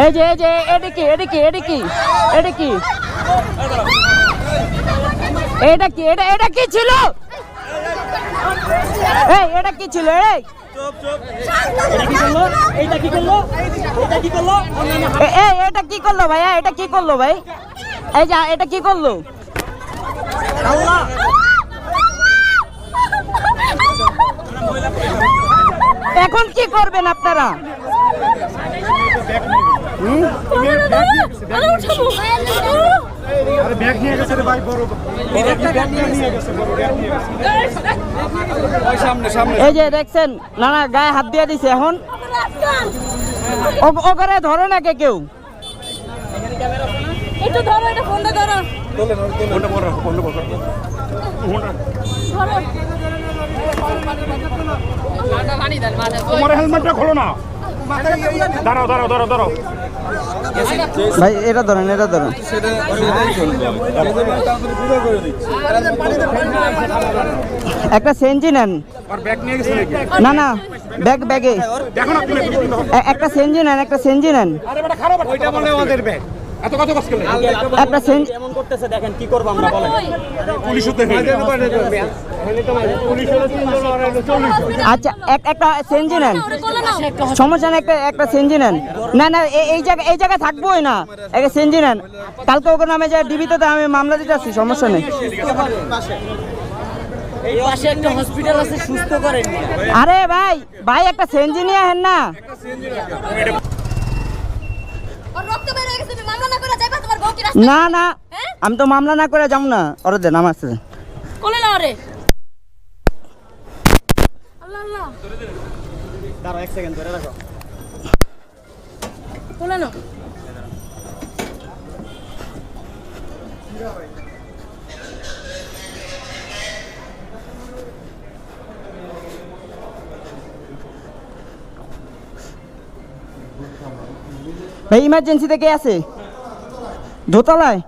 এই যে এটা কি এটা কি এটা কি এটা কি এটা কি এটা কি ছিল? এই এটা কি ছিল? এই এটা কি করলো ভাইয়া? এটা কি করলো ভাই? এই যে এটা কি করলো? আল্লাহ, এখন কি করবেন আপনারা? এই যে দেখছেন নানা গায়ে হাত দিয়ে দিছে। এখন ওখানে ধরে না কেউ? একটু ধরো, এটা ফোনটা ধরো। তোমার হেলমেটটা খোলো না। দাঁড়াও দাঁড়াও দাঁড়াও দাঁড়াও ভাই, এটা ধরেন এটা ধরেন। একটা সেঞ্জি নেন। না না, ব্যাগে একটা সেঞ্জি নেন, একটা সেঞ্জি নেন। একটা সেঞ্জি এমন করতেছে, দেখেন কি করব আমরা, বলেন। আচ্ছা, একটা সেঞ্জি নেন, সমস্যা নেই। একটা সেঞ্জি নেন। না না, এই জায়গায় থাকবোই না, একটা সেঞ্জি নেন। কালকে ওকে নামে যায় ডিবিতে, আমি মামলা দিতে আসছি, সমস্যা নেই। এই পাশে একটা হসপিটাল আছে, সুস্থ করেন। আরে ভাই একটা সেঞ্জি নিয়ে আহেন না। না না, আমি তো মামলা না করে যাবো না। ওরে দেন, আমার আছে। কোলে না রে। আল্লাহ আল্লাহ, দাঁড়াও এক সেকেন্ড ধরে রাখো। কোলে না। ভাই ইমার্জেন্সিতে কে আছে? দোতলায়।